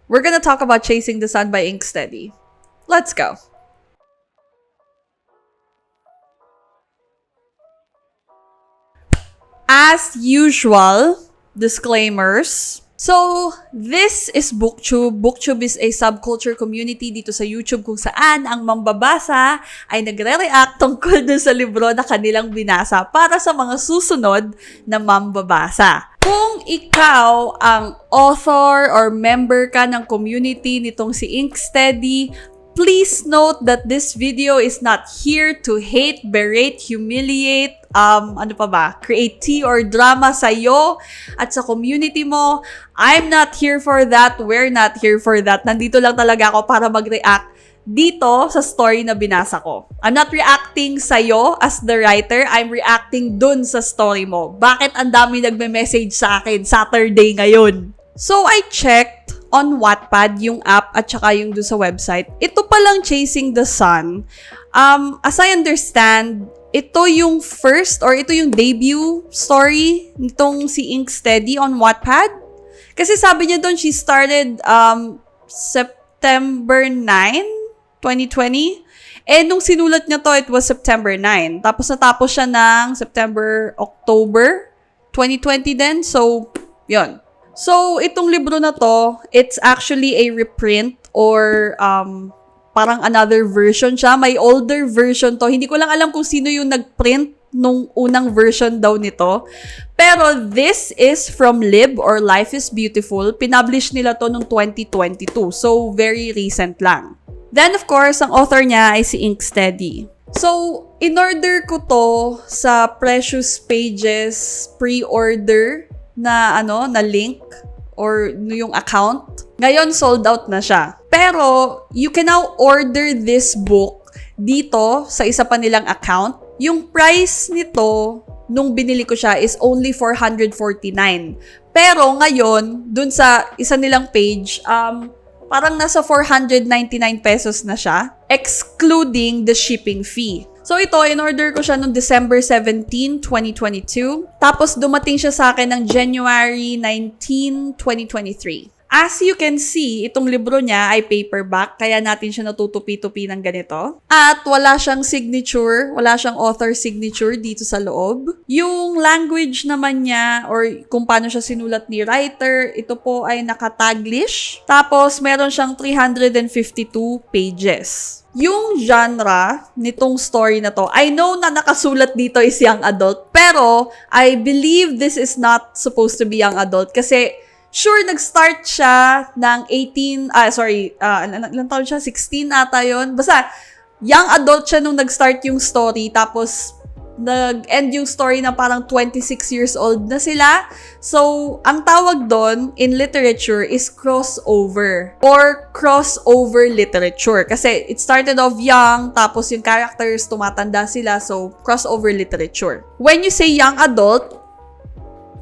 We're gonna talk about Chasing the Sun by Inksteady. Let's go. As usual, disclaimers. So, this is Booktube. Booktube is a subculture community dito sa YouTube kung saan ang mambabasa ay nagre-react tungkol dun sa libro na kanilang binasa para sa mga susunod na mambabasa. Kung ikaw ang author or member ka ng community nitong si Inksteady, please note that this video is not here to hate, berate, humiliate, create tea or drama sa'yo at sa community mo. I'm not here for that. We're not here for that. Nandito lang talaga ako para mag-react dito sa story na binasa ko. I'm not reacting sa'yo as the writer. I'm reacting dun sa story mo. Bakit ang dami nagme-message sa akin Saturday ngayon? So, I checked on Wattpad, yung app at saka yung doon sa website. Ito palang Chasing the Sun. As I understand, ito yung first or ito yung debut story nitong si Inksteady on Wattpad. Kasi sabi niya doon, she started September 9, 2020. Eh, nung sinulat niya to, it was September 9. Tapos natapos siya ng October 2020 din. So, yun. So, itong libro na to, it's actually a reprint or parang another version siya. May older version to. Hindi ko lang alam kung sino yung nag-print nung unang version daw nito. Pero this is from Lib or Life is Beautiful. Pinublish nila to nung 2022. So, very recent lang. Then, of course, ang author niya ay si Inksteady. So, in-order ko to sa Precious Pages pre-order na link or yung account. Ngayon, sold out na siya. Pero, you can now order this book dito sa isa pa nilang account. Yung price nito, nung binili ko siya, is only $449. Pero, ngayon, dun sa isa nilang page, parang nasa 499 pesos na siya, excluding the shipping fee. So ito, in-order ko siya noong December 17, 2022. Tapos dumating siya sa akin ng January 19, 2023. As you can see, itong libro niya ay paperback, kaya natin siya natutupi-tupi ng ganito. At wala siyang signature, wala siyang author signature dito sa loob. Yung language naman niya, or kung paano siya sinulat ni writer, ito po ay naka-Taglish. Tapos meron siyang 352 pages. Yung genre nitong story na to, I know na nakasulat dito is young adult, pero I believe this is not supposed to be young adult kasi sure, nag-start siya ng 16 ata yun. Basta, young adult siya nung nag-start yung story, tapos nag-end yung story na parang 26 years old na sila. So, ang tawag doon in literature is crossover or crossover literature. Kasi it started off young, tapos yung characters tumatanda sila, so crossover literature. When you say young adult,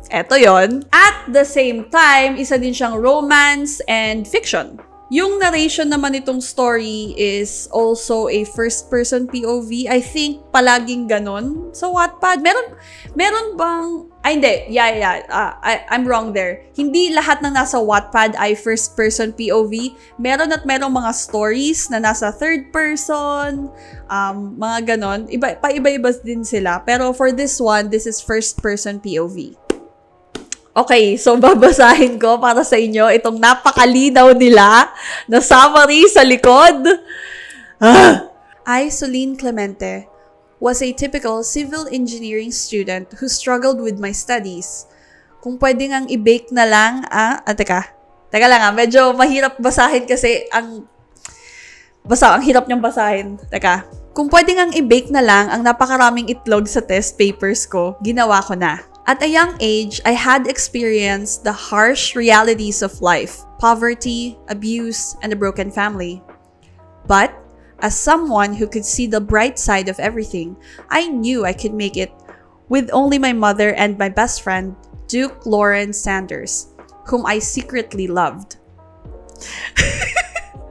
eto yon. At the same time, isa din siyang romance and fiction. Yung narration naman itong story is also a first-person POV. I think palaging ganon sa Wattpad. Meron bang... hindi. I'm wrong there. Hindi lahat ng nasa Wattpad ay first-person POV. Meron merong mga stories na nasa third-person, mga ganon. Paiba-iba din sila. Pero for this one, this is first-person POV. Okay, so babasahin ko para sa inyo itong napakalinaw nila na summary sa likod. I, Soline Clemente, was a typical civil engineering student who struggled with my studies. Kung pwede ngang i-bake na lang, Teka lang medyo mahirap basahin kasi ang hirap niyang basahin. Teka. Kung pwede ngang i-bake na lang ang napakaraming itlog sa test papers ko, ginawa ko na. At a young age, I had experienced the harsh realities of life, poverty, abuse, and a broken family. But, as someone who could see the bright side of everything, I knew I could make it with only my mother and my best friend, Duke Lawrence Sanders, whom I secretly loved.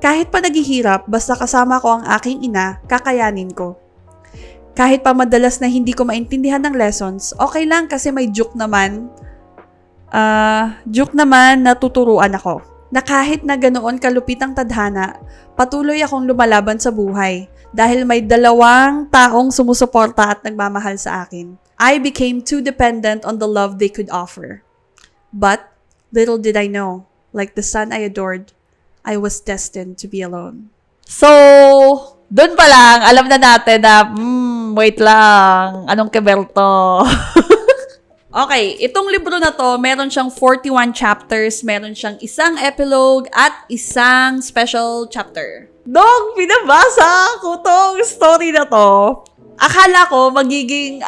Kahit pa naghihirap, basta kasama ko ang aking ina, kakayanin ko. Kahit pa madalas na hindi ko maintindihan ng lessons, okay lang kasi may joke naman na tuturuan ako. na kahit na ganoon kalupit ang tadhana, patuloy akong lumalaban sa buhay dahil may 2 taong sumusuporta at nagmamahal sa akin. I became too dependent on the love they could offer. But little did I know, like the son I adored, I was destined to be alone. So, doon pa lang, alam na natin na, wait lang, anong kebelto? Okay, itong libro na to, meron siyang 41 chapters, meron siyang isang epilogue at isang special chapter. Dog, pinabasa ko tong story na to. Akala ko magiging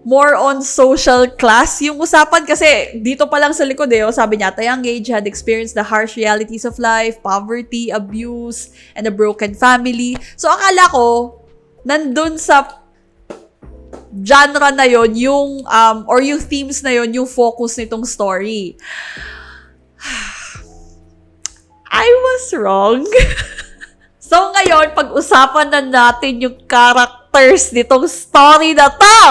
more on social class yung usapan kasi dito pa lang sa likod sabi niya, at a young age had experienced the harsh realities of life, poverty, abuse, and a broken family. So akala ko, nandun sa genre na yon yung or yung themes na yon yung focus nitong story. I was wrong. So ngayon, pag-usapan na natin yung characters nitong story na to.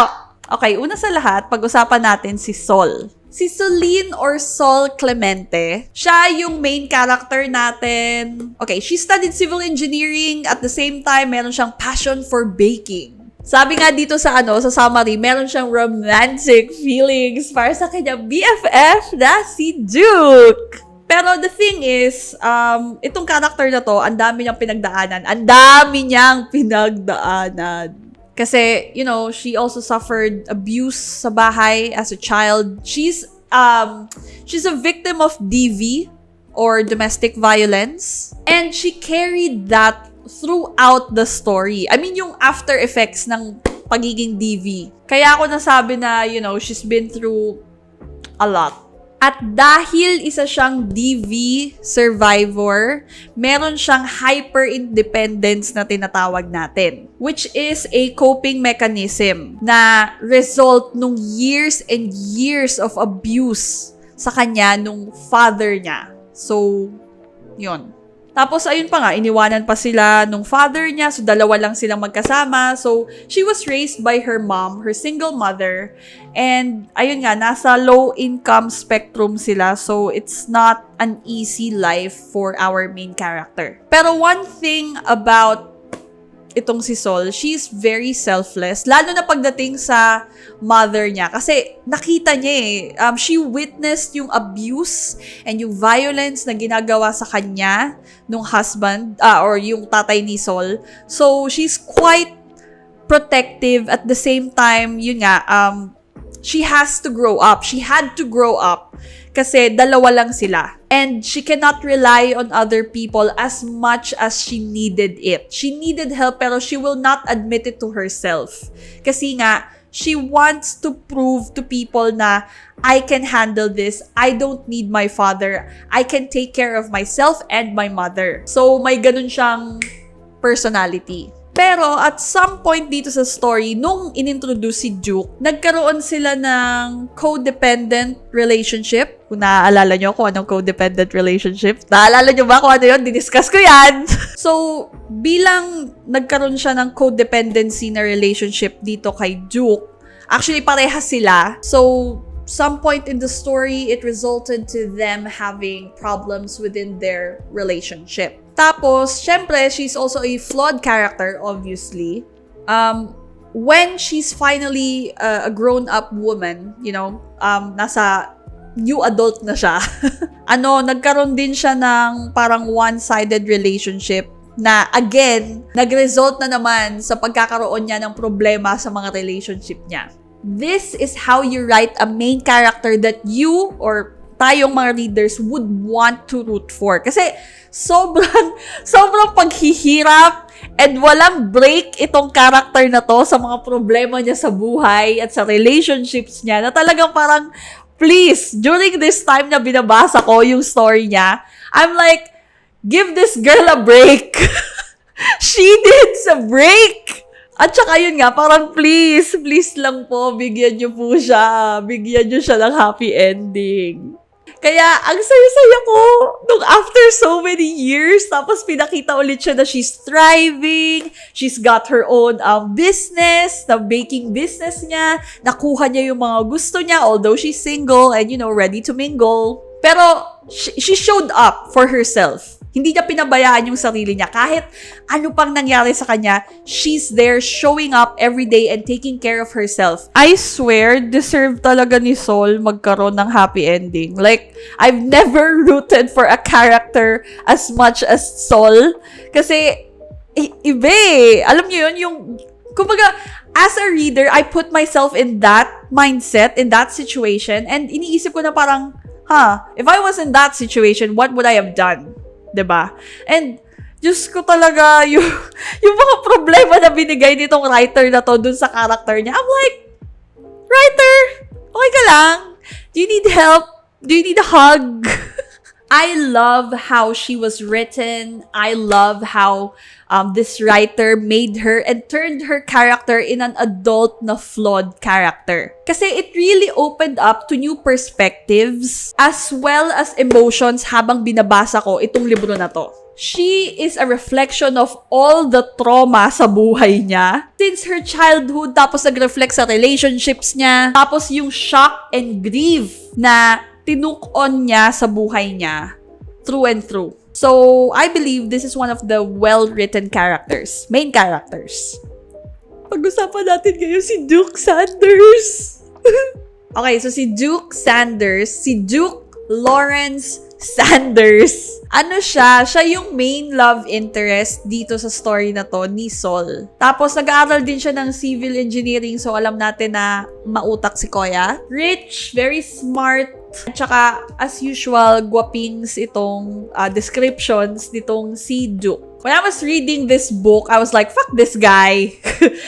Okay, una sa lahat, pag-usapan natin si Sol. Si Soline or Sol Clemente, siya yung main character natin. Okay, she studied civil engineering, at the same time, meron siyang passion for baking. Sabi nga dito sa sa summary, meron siyang romantic feelings para sa kanyang BFF na si Duke. Pero the thing is, itong character na to, ang dami niyang pinagdaanan. Ang dami niyang pinagdaanan. Kasi, she also suffered abuse sa bahay as a child. She's a victim of DV or domestic violence. And she carried that throughout the story. I mean, yung after effects ng pagiging DV. Kaya ako nasabi na, she's been through a lot. At dahil isa siyang DV survivor, meron siyang hyper-independence na tinatawag natin, which is a coping mechanism na result nung years and years of abuse sa kanya nung father niya. So, yun. Tapos, ayun pa nga, iniwanan pa sila nung father niya. So, 2 lang silang magkasama. So, she was raised by her mom, her single mother. And, ayun nga, nasa low-income spectrum sila. So, it's not an easy life for our main character. Pero one thing about itong si Sol, she's very selfless. Lalo na pagdating sa mother niya. Kasi nakita niya she witnessed yung abuse and yung violence na ginagawa sa kanya nung husband, or yung tatay ni Sol. So, she's quite protective. At the same time, yun nga, she has to grow up. She had to grow up. Kasi 2 lang sila. And she cannot rely on other people as much as she needed it. She needed help pero she will not admit it to herself. Kasi nga, she wants to prove to people na I can handle this. I don't need my father. I can take care of myself and my mother. So, may ganun siyang personality. Pero at some point dito sa story, nung inintroduce si Duke, nagkaroon sila ng codependent relationship. Kung naaalala nyo kung anong codependent relationship. Naaalala nyo ba kung ano yun? Diniscuss ko yan. So, bilang nagkaroon siya ng codependency na relationship dito kay Duke, actually parehas sila. So, some point in the story, it resulted to them having problems within their relationship. Tapos, syempre, she's also a flawed character, obviously. When she's finally a grown-up woman, nasa new adult na siya, nagkaroon din siya ng parang one-sided relationship na, again, nag-result na naman sa pagkakaroon niya ng problema sa mga relationship niya. This is how you write a main character that you or tayong mga readers would want to root for. Kasi sobrang paghihirap and walang break itong character na to sa mga problema niya sa buhay at sa relationships niya na talagang parang, please, during this time na binabasa ko yung story niya, I'm like, give this girl a break. She needs a break. At saka yun nga, parang please lang po, bigyan niyo po siya. Bigyan niyo siya ng happy ending. Kaya, ang saya-saya ko nung after so many years, tapos pinakita ulit siya na she's thriving, she's got her own business, the baking business niya, nakuha niya yung mga gusto niya, although she's single and, ready to mingle. Pero, she showed up for herself. Hindi niya pinabayaan yung sarili niya. Kahit ano pang nangyari sa kanya, she's there showing up every day and taking care of herself. I swear, deserve talaga ni Sol magkaroon ng happy ending. Like, I've never rooted for a character as much as Sol. Kasi, iba eh. Alam niyo yun, yung, kumbaga, as a reader, I put myself in that mindset, in that situation, and iniisip ko na parang, if I was in that situation, what would I have done? Diba? And, Diyos ko talaga, yung mga problema na binigay nitong writer na to dun sa character niya. I'm like, writer, okay ka lang? Do you need help? Do you need a hug? I love how she was written. I love how this writer made her and turned her character in an adult na flawed character. Kasi it really opened up to new perspectives as well as emotions habang binabasa ko itong libro na to. She is a reflection of all the trauma sa buhay niya since her childhood, tapos nag-reflect sa relationships niya, tapos yung shock and grief na tinuk-on niya sa buhay niya through and through. So, I believe this is one of the well-written characters, main characters. Pag-usapan natin ngayon si Duke Sanders. Okay, so si Duke Sanders, si Duke Lawrence Sanders. Ano siya? Siya yung main love interest dito sa story na to ni Sol. Tapos nag-aaral din siya ng civil engineering, so alam natin na mautak si Koya. Rich, very smart, at saka as usual, guwapings itong descriptions nitong si Duke. When I was reading this book, I was like, fuck this guy.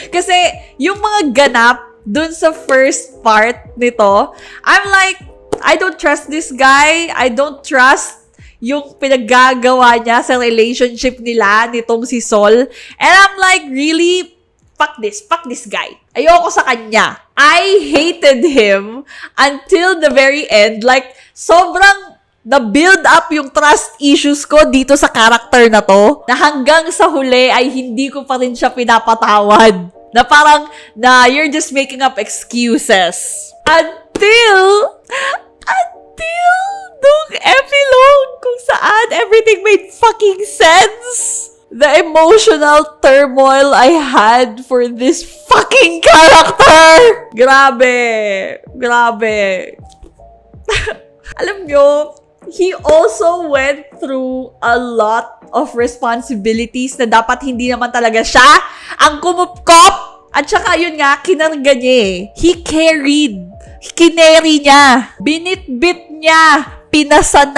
Kasi yung mga ganap dun sa first part nito, I'm like, I don't trust this guy. I don't trust yung pinaggagawa niya sa relationship nila nitong si Sol. And I'm like, really? Fuck this guy. Ayoko sa kanya. I hated him until the very end. Like, sobrang na-build up yung trust issues ko dito sa character na to, na hanggang sa huli ay hindi ko pa rin siya pinapatawad. Na parang, you're just making up excuses. Until nung epilogue kung saan everything made fucking sense. The emotional turmoil I had for this fucking character. Grabe. Alam nyo, he also went through a lot of responsibilities na dapat hindi naman talaga siya ang kumupkop. At saka yun nga, kinarga niya eh. He carried. Kineri niya. Binitbit niya. Pinasan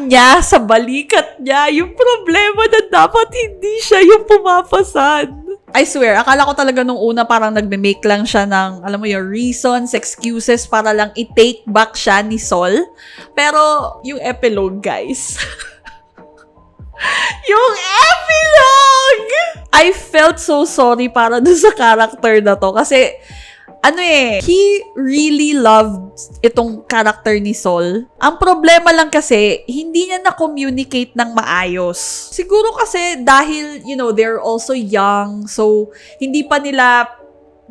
niya sa balikat niya yung problema na dapat hindi siya yung pumapasan. I swear, akala ko talaga nung una parang nagme-make lang siya ng, alam mo yung reasons, excuses para lang i-take back siya ni Sol. Pero, yung epilogue, guys. Yung epilogue! I felt so sorry para dun sa character na to. Kasi, he really loved itong character ni Sol. Ang problema lang kasi, hindi niya na-communicate ng maayos. Siguro kasi dahil, they're also young, so hindi pa nila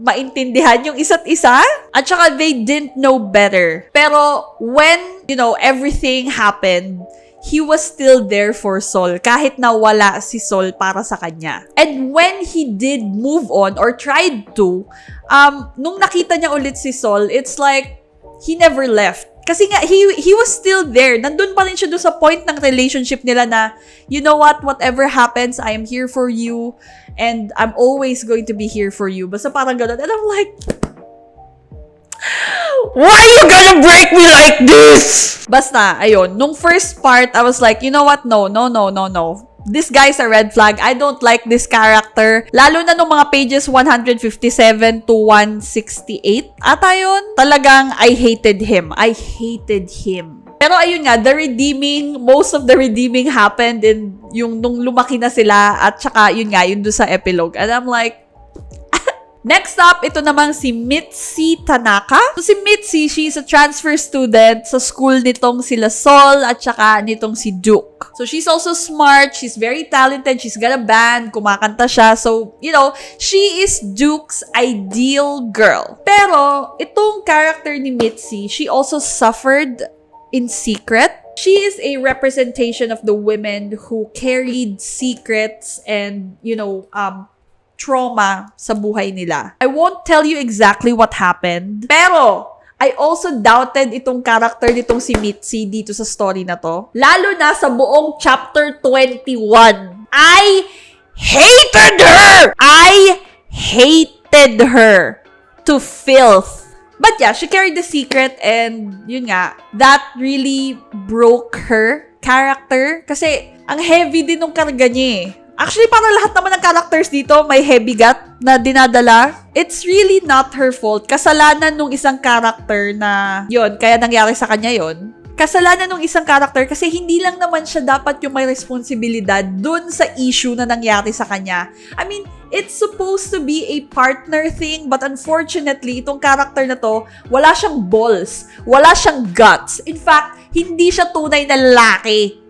maintindihan yung isa't isa. At saka they didn't know better. Pero when, everything happened, he was still there for Sol kahit na wala si Sol para sa kanya. And when he did move on or tried to, nung nakita niya ulit si Sol, it's like he never left. Kasi nga, he was still there. Nandun pa rin siya doon sa point ng relationship nila na, you know what, whatever happens, I am here for you and I'm always going to be here for you. Basta parang ganun. And I'm like, why are you gonna break me like this? Basta, ayun. Nung first part, I was like, you know what? No. This guy's a red flag. I don't like this character. Lalo na nung mga pages 157 to 168. Ata yun. Talagang, I hated him. Pero ayun nga, most of the redeeming happened in yung nung lumaki na sila at saka yun nga, yun doon sa epilogue. And I'm like, next up, ito namang si Mitzi Tanaka. So, si Mitzi, she's a transfer student sa school nitong sila Sol at saka nitong si Duke. So, she's also smart. She's very talented. She's got a band. Kumakanta siya. So, she is Duke's ideal girl. Pero, itong character ni Mitzi, she also suffered in secret. She is a representation of the women who carried secrets and, trauma sa buhay nila. I won't tell you exactly what happened, pero I also doubted itong character nitong si Mitzi dito sa story na to. Lalo na sa buong chapter 21. I hated her! I hated her to filth. But yeah, she carried the secret and yun nga, that really broke her character. Kasi ang heavy din ng karga niya eh. Actually, para lahat naman ng characters dito may heavy gut na dinadala. It's really not her fault. Kasalanan nung isang character na yun, kaya nangyari sa kanya yun. Kasalanan nung isang character kasi hindi lang naman siya dapat yung may responsibilidad dun sa issue na nangyari sa kanya. I mean, it's supposed to be a partner thing, but unfortunately, itong character na to, wala siyang balls, wala siyang guts. In fact, hindi siya tunay na lalaki.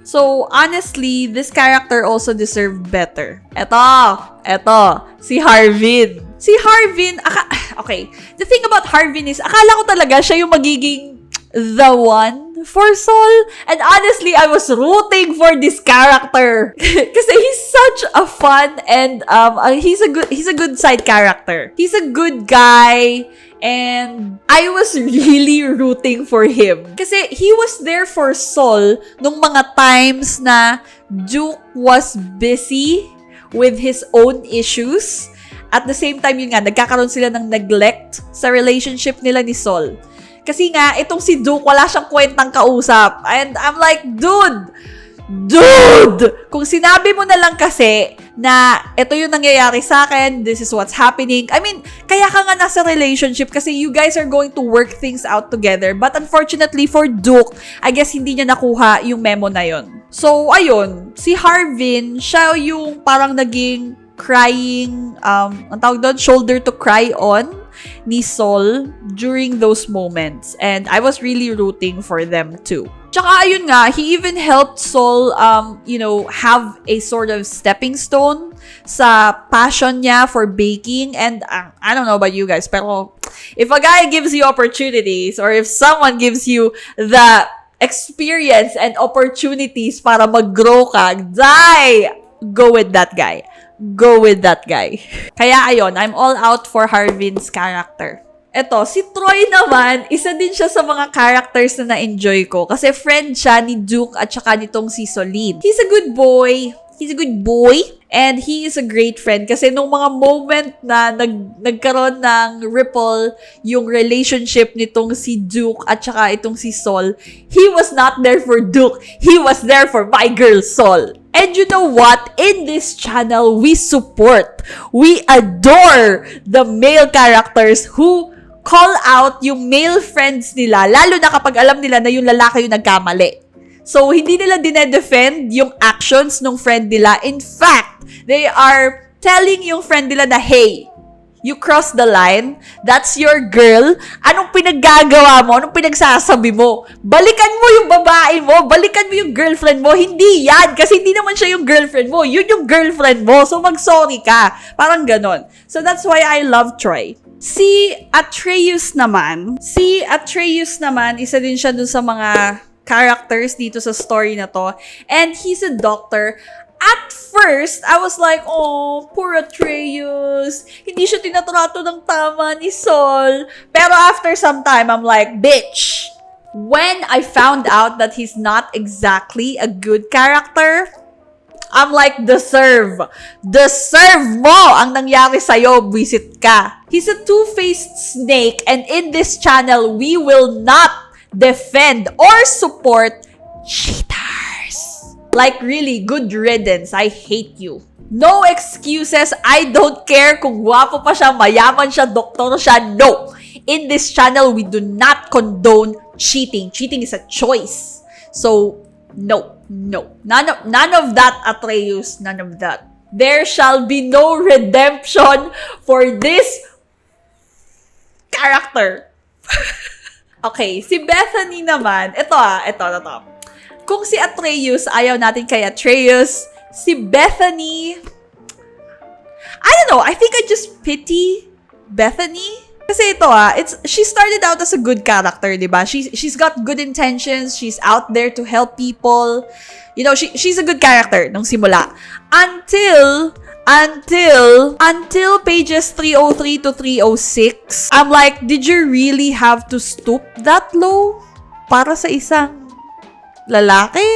So, honestly, this character also deserved better. Eto, si Harvin. Si Harvin, okay, the thing about Harvin is, akala ko talaga siya yung magiging the one for Sol. And honestly, I was rooting for this character. Kasi he's such a fun and he's a good side character. He's a good guy. And I was really rooting for him. Kasi he was there for Sol nung mga times na Duke was busy with his own issues. At the same time, yun nga, nagkakaroon sila ng neglect sa relationship nila ni Sol. Kasi nga, itong si Duke, wala siyang kwentang kausap. And I'm like, dude! Kung sinabi mo na lang kasi na ito yung nangyayari sa akin, this is what's happening. I mean, kaya ka nga nasa relationship kasi you guys are going to work things out together. But unfortunately for Duke, I guess hindi niya nakuha yung memo na yon. So, ayun, si Harvin, siya yung parang naging crying, ang tawag doon, shoulder to cry on ni Sol during those moments. And I was really rooting for them too. Tsaka ayun nga, he even helped Sol, have a sort of stepping stone sa passion niya for baking. And I don't know about you guys, pero if a guy gives you opportunities or if someone gives you the experience and opportunities para mag-grow ka, go with that guy. Go with that guy. Kaya ayun, I'm all out for Harvin's character. Eto, si Troy naman, isa din siya sa mga characters na na-enjoy ko. Kasi friend siya ni Duke at saka nitong si Solid. He's a good boy. And he is a great friend. Kasi nung mga moment na nagkaroon ng ripple yung relationship nitong si Duke at saka itong si Sol, he was not there for Duke. He was there for my girl, Sol. And you know what? In this channel, we support, we adore the male characters who call out yung male friends nila, lalo na kapag alam nila na yung lalaki yung nagkamali. So, hindi nila dinedefend yung actions ng friend nila. In fact, they are telling yung friend nila na, hey, you crossed the line, that's your girl, anong pinaggagawa mo, anong pinagsasabi mo? Balikan mo yung babae mo, balikan mo yung girlfriend mo, hindi yan, kasi hindi naman siya yung girlfriend mo, yun yung girlfriend mo, so mag-sorry ka. Parang ganon. So, that's why I love Troy. Si Atreus naman, isa din siya dun sa mga characters dito sa story na to. And he's a doctor. At first, I was like, oh, poor Atreus. Hindi siya tinatrato ng tama ni Sol. Pero after some time, I'm like, bitch. When I found out that he's not exactly a good character, I'm like, deserve mo ang nangyari sa'yo, visit ka. He's a two-faced snake, and in this channel, we will not defend or support cheaters. Like, really, good riddance. I hate you. No excuses. I don't care kung guwapo pa siya, mayaman siya, doktor siya. No. In this channel, we do not condone cheating. Cheating is a choice. So, no. None of that, Atreus. None of that. There shall be no redemption for this character. Okay, si Bethany naman, ito. Kung si Atreus, ayaw natin kay Atreus, si Bethany, I don't know, I think I just pity Bethany. Kasi ito she started out as a good character, diba? She's got good intentions, she's out there to help people. You know, she's a good character nung simula. Until pages 303 to 306, I'm like, did you really have to stoop that low para sa isang lalaki?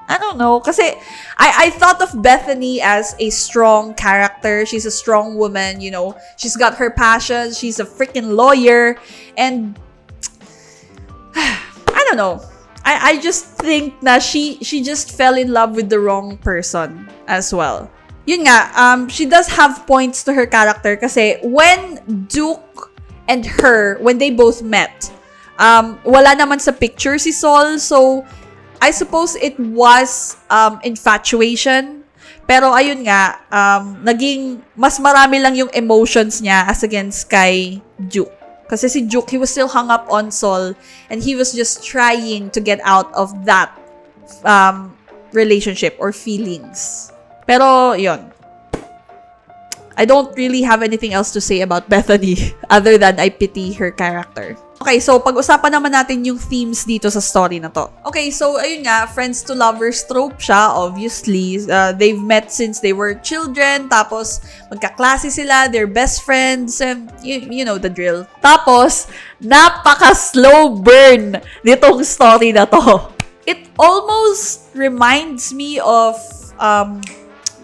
I don't know. Kasi I thought of Bethany as a strong character. She's a strong woman, you know. She's got her passions. She's a freaking lawyer. And I don't know. I just think na she just fell in love with the wrong person as well. Yun nga, she does have points to her character kasi when Duke and her, when they both met, wala naman sa picture si Sol, so I suppose it was infatuation. Pero ayun nga, naging mas marami lang yung emotions niya as against kay Duke. Kasi si Duke, he was still hung up on Sol and he was just trying to get out of that relationship or feelings. Pero, yun. I don't really have anything else to say about Bethany other than I pity her character. Okay, so pag-usapan naman natin yung themes dito sa story na to. Okay, so ayun nga, friends to lovers trope siya, obviously. They've met since they were children, tapos magkaklase sila, they're best friends, and you know the drill. Tapos, napaka-slow burn nitong story na to. It almost reminds me of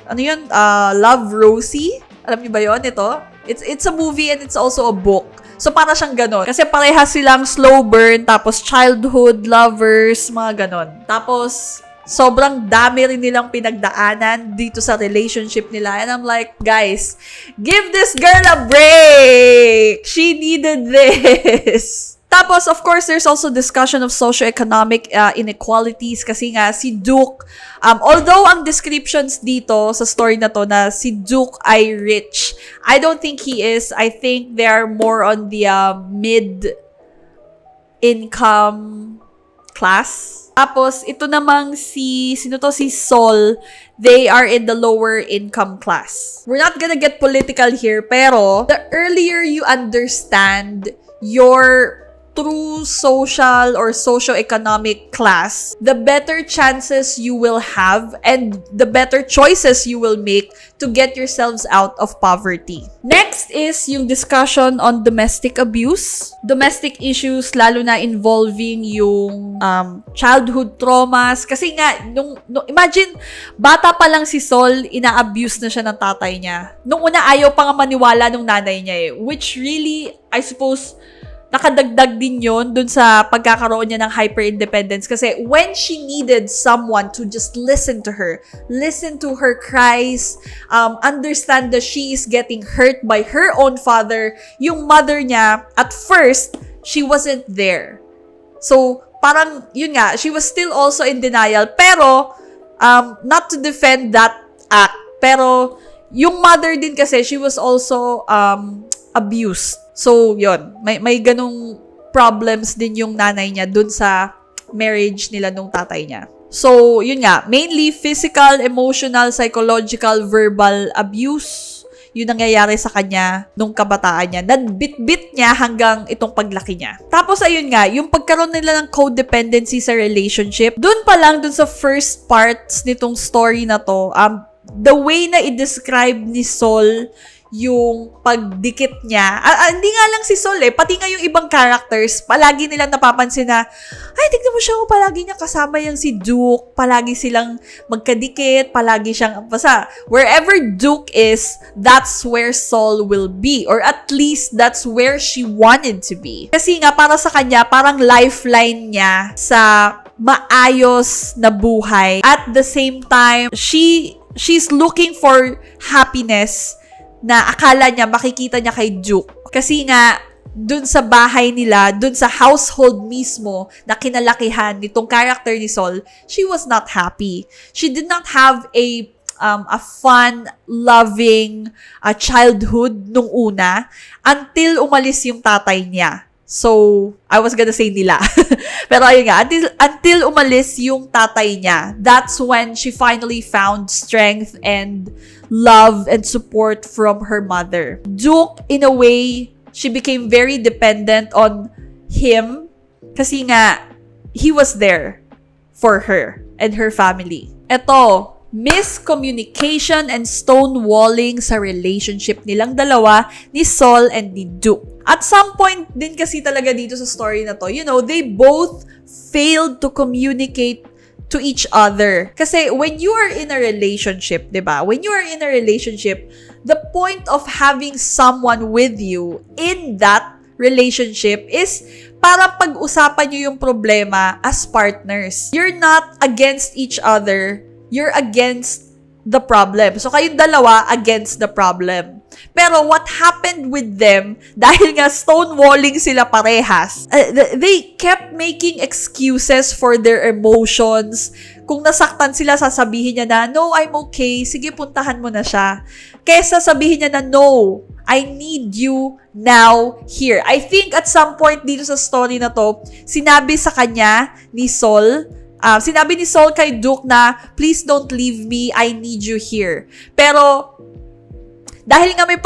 Love, Rosie. Alam niyo ba yun? Ito? It's a movie and it's also a book. So, para siyang ganon. Kasi parehas silang slow burn, tapos childhood, lovers, mga ganon. Tapos, sobrang dami rin nilang pinagdaanan dito sa relationship nila. And I'm like, guys, give this girl a break! She needed this! Tapos, of course, there's also discussion of socioeconomic inequalities kasi nga si Duke, although ang descriptions dito sa story na to na si Duke ay rich, I don't think he is. I think they are more on the mid-income class. Tapos, ito namang si Sol, they are in the lower income class. We're not gonna get political here, pero the earlier you understand your true social or socio-economic class, the better chances you will have and the better choices you will make to get yourselves out of poverty. Next is yung discussion on domestic abuse. Domestic issues, lalo na involving yung childhood traumas. Kasi nga, imagine, bata pa lang si Sol, ina-abuse na siya ng tatay niya. Nung una, ayaw pa nga maniwala nung nanay niya eh. Which really, I suppose, nakadagdag din yun dun sa pagkakaroon niya ng hyper-independence kasi when she needed someone to just listen to her cries, understand that she is getting hurt by her own father, yung mother niya, at first, she wasn't there. So, parang, yun nga, she was still also in denial, pero, not to defend that act, pero, yung mother din kasi, she was also, abused. So, yun. May ganong problems din yung nanay niya dun sa marriage nila nung tatay niya. So, yun nga. Mainly physical, emotional, psychological, verbal abuse. Yun nangyayari sa kanya nung kabataan niya. Nadbit-bit niya hanggang itong paglaki niya. Tapos, ayun nga, yung pagkaroon nila ng codependency sa relationship, dun pa lang, dun sa first parts nitong story na to, the way na i-describe ni Sol yung pagdikit niya. Hindi nga lang si Sol pati nga yung ibang characters, palagi nilang napapansin na, ay, tignan mo siya kung palagi niya kasama yung si Duke, palagi silang magkadikit, palagi siyang, basta, wherever Duke is, that's where Sol will be, or at least, that's where she wanted to be. Kasi nga, para sa kanya, parang lifeline niya sa maayos na buhay. At the same time, she's looking for happiness na akala niya, makikita niya kay Duke. Kasi nga, dun sa bahay nila, dun sa household mismo na kinalakihan nitong character ni Sol, she was not happy. She did not have a fun, loving childhood nung una until umalis yung tatay niya. So, I was gonna say nila. Pero ayun nga, until umalis yung tatay niya, that's when she finally found strength and love and support from her mother. Duke, in a way, she became very dependent on him kasi nga, he was there for her and her family. Ito, miscommunication and stonewalling sa relationship nilang dalawa ni Sol and ni Duke. At some point din kasi talaga dito sa story na to, they both failed to communicate to each other. Kasi when you are in a relationship, diba? When you are in a relationship, the point of having someone with you in that relationship is para pag-usapan nyo yung problema as partners. You're not against each other. You're against the problem. So, kayong dalawa against the problem. Pero what happened with them, dahil nga stonewalling sila parehas, they kept making excuses for their emotions. Kung nasaktan sila, sasabihin niya na, no, I'm okay. Sige, puntahan mo na siya. Kesa sabihin niya na, no, I need you now here. I think at some point dito sa story na to, sinabi sa kanya ni Sol, sinabi ni Sol kay Duke na, please don't leave me, I need you here. Pero, dahil nga may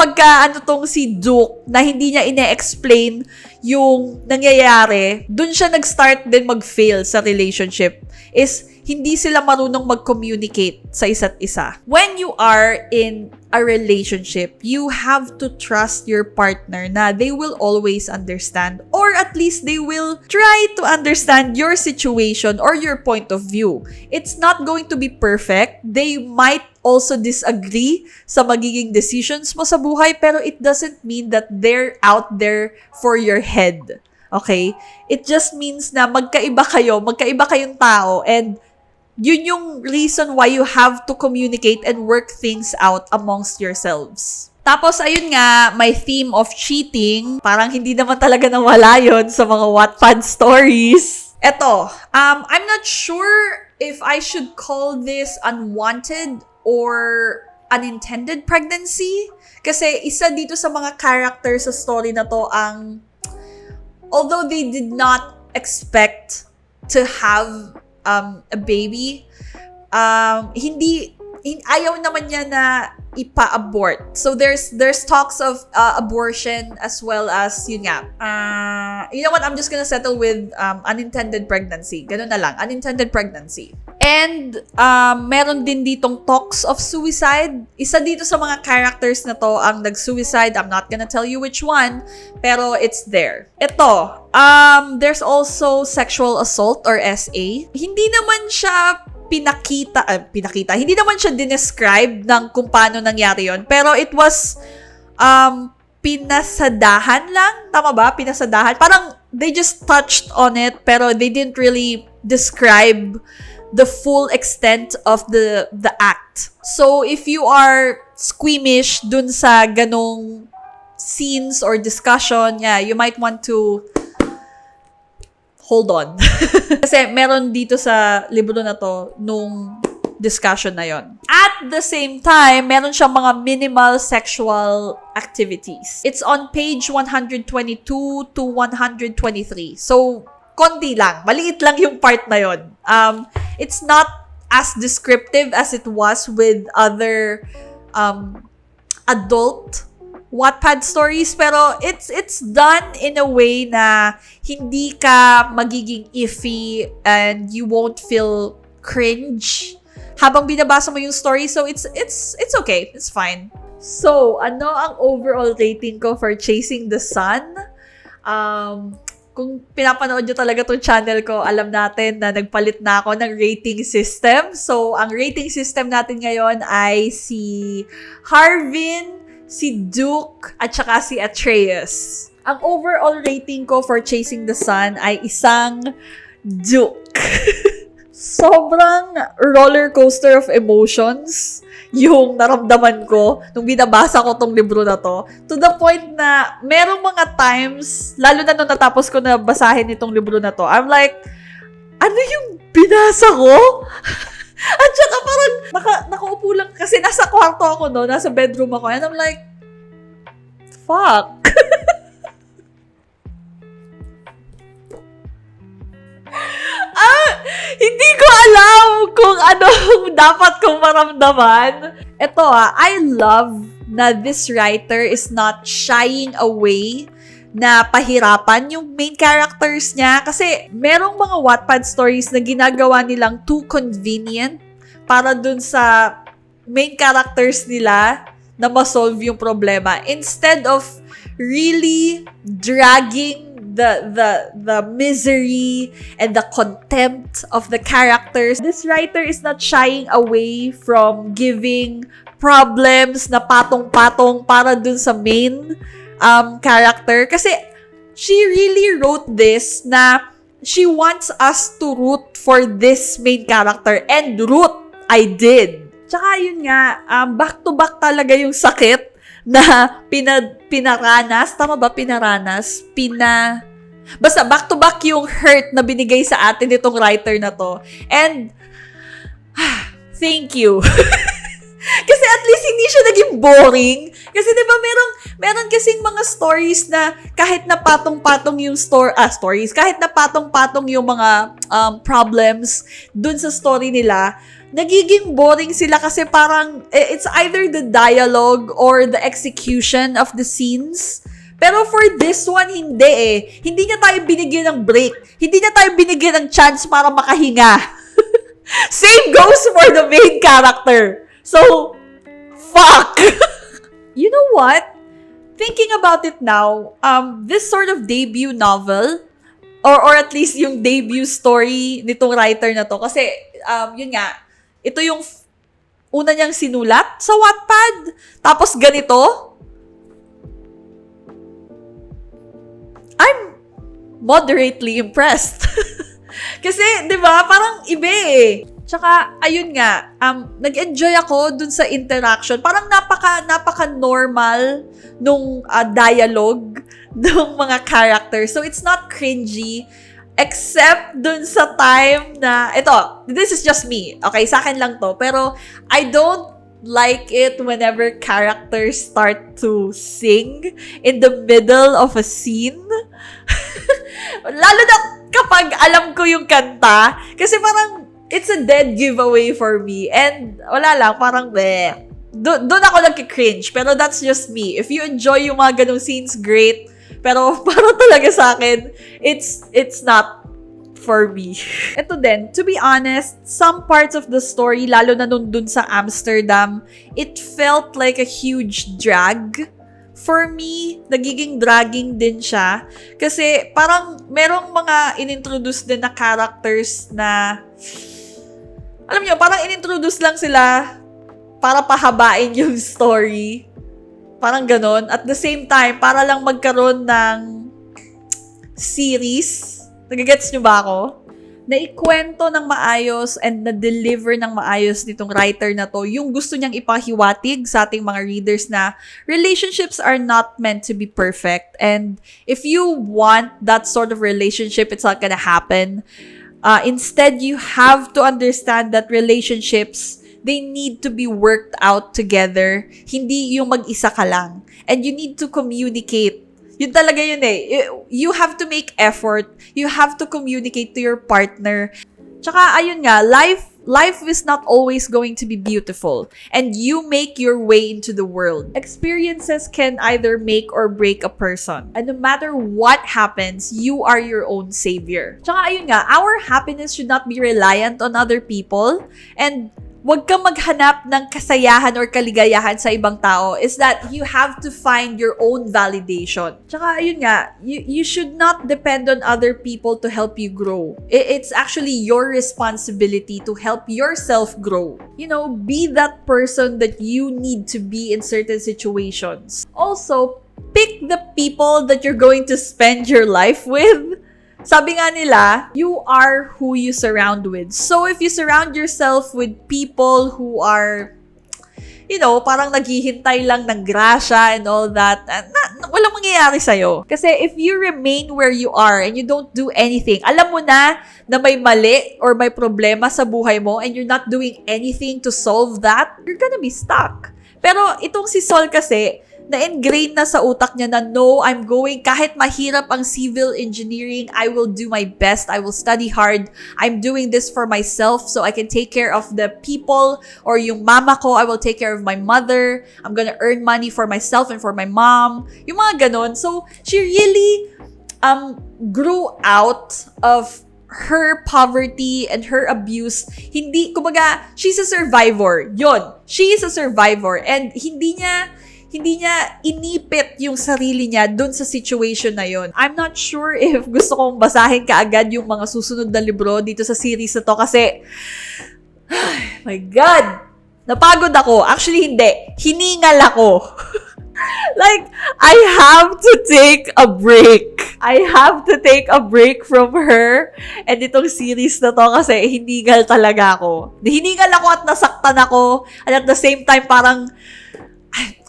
tong si Duke na hindi niya ine-explain yung nangyayari, dun siya nag-start din mag-fail sa relationship, is hindi sila marunong mag-communicate sa isa't isa. When you are in a relationship, you have to trust your partner na they will always understand, or at least they will try to understand your situation or your point of view. It's not going to be perfect. They might also disagree sa magiging decisions mo sa buhay, pero it doesn't mean that they're out there for your head. Okay? It just means na magkaiba kayong tao, and yun yung reason why you have to communicate and work things out amongst yourselves. Tapos, ayun nga, my theme of cheating, parang hindi naman talaga nawala yun sa mga Wattpad stories. Eto, I'm not sure if I should call this unwanted or unintended pregnancy. Kasi isa dito sa mga characters sa story na to ang, although they did not expect to have a baby, ayaw naman niya na ipa-abort. So there's talks of abortion as well as yun nga. You know what? I'm just gonna settle with unintended pregnancy. Ganun na lang, unintended pregnancy. And meron din ditong talks of suicide. Isa dito sa mga characters na to ang nag-suicide. I'm not gonna tell you which one, pero it's there. Ito, there's also sexual assault or SA. Hindi naman siya pinakita, hindi naman siya dinescribe ng kung paano nangyari yon. Pero it was pinasadahan lang. Tama ba? Pinasadahan. Parang they just touched on it, pero they didn't really describe the full extent of the act. So, if you are squeamish dun sa ganong scenes or discussion, yeah, you might want to hold on. Kasi meron dito sa libro na to nung discussion na yon. At the same time, meron siyang mga minimal sexual activities. It's on page 122 to 123. So, konti lang. Maliit lang yung part na yon. It's not as descriptive as it was with other adult Wattpad stories, pero it's done in a way na hindi ka magiging iffy and you won't feel cringe habang binabasa mo yung story. So it's okay. It's fine. So, ano ang overall rating ko for Chasing the Sun? Kung pinapanood nyo talaga tong channel ko, alam natin na nagpalit na ako ng rating system. So, ang rating system natin ngayon ay si Harvin, si Duke, at saka si Atreus. Ang overall rating ko for Chasing the Sun ay isang Duke. Sobrang roller coaster of emotions yung naramdaman ko nung binabasa ko tong libro na to. To the point na merong mga times, lalo na nung natapos ko na basahin itong libro na to, I'm like, ano yung binasa ko? At saka parang nakaupo lang kasi nasa kwarto ako, no? Nasa bedroom ako. And I'm like, fuck. Hindi ko alam kung anong dapat kong maramdaman. Ito I love na this writer is not shying away na pahirapan yung main characters niya. Kasi merong mga Wattpad stories na ginagawa nilang too convenient para dun sa main characters nila na ma-solve yung problema. Instead of really dragging the misery and the contempt of the characters, this writer is not shying away from giving problems na patong-patong para dun sa main character. Kasi she really wrote this na she wants us to root for this main character. And root, I did. Tsaka yun nga, back-to-back talaga yung sakit na pinaranas. Tama ba? Pinaranas? Basta back-to-back yung hurt na binigay sa atin itong writer na to. And, thank you. Kasi at least hindi siya naging boring. Kasi diba meron kasing mga stories na kahit na patong-patong yung stories, kahit na patong-patong yung mga problems dun sa story nila, nagiging boring sila kasi parang it's either the dialogue or the execution of the scenes. Pero for this one, hindi eh. Hindi niya tayo binigyan ng break. Hindi niya tayo binigyan ng chance para makahinga. Same goes for the main character. So, fuck! You know what? Thinking about it now, this sort of debut novel, or at least yung debut story nitong writer na to, kasi, yun nga, ito yung una niyang sinulat sa Wattpad. Tapos ganito. I'm moderately impressed. Kasi, di ba, parang iba eh. Tsaka, ayun nga, nag-enjoy ako dun sa interaction. Parang napaka-normal nung dialogue ng mga characters. So, it's not cringy. Except dun sa time na, this is just me. Okay, sa akin lang to. Pero, I don't like it whenever characters start to sing in the middle of a scene. Lalo na kapag alam ko yung kanta. Kasi parang, it's a dead giveaway for me. And, wala lang, parang, doon ako nagki-cringe. Pero that's just me. If you enjoy yung mga ganong scenes, great. Pero, parang talaga sa akin, it's not for me. Ito din, to be honest, some parts of the story, lalo na nun dun sa Amsterdam, it felt like a huge drag. For me, nagiging dragging din siya. Kasi parang merong mga inintroduce din na characters na, alam niyo, parang inintroduce lang sila para pahabain yung story. Parang ganon. At the same time, para lang magkaroon ng series. Nagigets nyo ba ako? Naikwento ng maayos and na-deliver ng maayos nitong writer na to yung gusto niyang ipahiwatig sa ating mga readers na relationships are not meant to be perfect. And if you want that sort of relationship, it's not gonna happen. Instead, you have to understand that relationships, they need to be worked out together. Hindi yung mag-isa ka lang. And you need to communicate. Yun talaga yun eh. You have to make effort. You have to communicate to your partner. Tsaka, ayun nga, life is not always going to be beautiful. And you make your way into the world. Experiences can either make or break a person. And no matter what happens, you are your own savior. Tsaka, ayun nga, our happiness should not be reliant on other people. And wag kang maghanap ng kasayahan or kaligayahan sa ibang tao, is that you have to find your own validation. Tsaka, ayun nga, you should not depend on other people to help you grow. It's actually your responsibility to help yourself grow. You know, be that person that you need to be in certain situations. Also, pick the people that you're going to spend your life with. Sabi nga nila, you are who you surround with. So, if you surround yourself with people who are, you know, parang naghihintay lang ng grasya and all that, walang mangyayari sa'yo. Kasi if you remain where you are and you don't do anything, alam mo na may mali or may problema sa buhay mo and you're not doing anything to solve that, you're gonna be stuck. Pero itong si Sol kasi, na-ingrain na sa utak niya na no, I'm going, kahit mahirap ang civil engineering, I will do my best. I will study hard. I'm doing this for myself so I can take care of the people or yung mama ko. I will take care of my mother. I'm gonna earn money for myself and for my mom. Yung mga ganon. So, she really grew out of her poverty and her abuse. Hindi, kumbaga, she's a survivor. Yon, she is a survivor. And hindi niya inipit yung sarili niya dun sa situation na yon. I'm not sure if gusto kong basahin kaagad yung mga susunod na libro dito sa series na to kasi, my God! Napagod ako. Actually, hindi. Hiningal ako. Like, I have to take a break. I have to take a break from her and itong series na to kasi hiningal talaga ako. Hiningal ako at nasaktan ako and at the same time parang,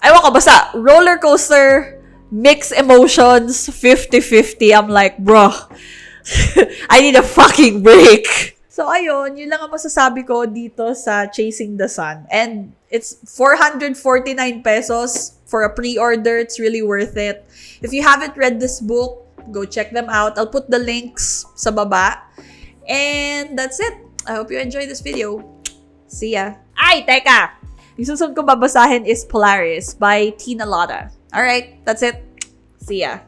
ewan ko, basta roller coaster, mixed emotions, 50-50. I'm like, bro, I need a fucking break. So, ayun, yun lang ang masasabi ko dito sa Chasing the Sun. And it's 449 pesos for a pre-order. It's really worth it. If you haven't read this book, go check them out. I'll put the links sa baba. And that's it. I hope you enjoyed this video. See ya. Ay, teka! Yung susunod kong babasahin is Polaris by Tina Lotta. Alright, that's it. See ya.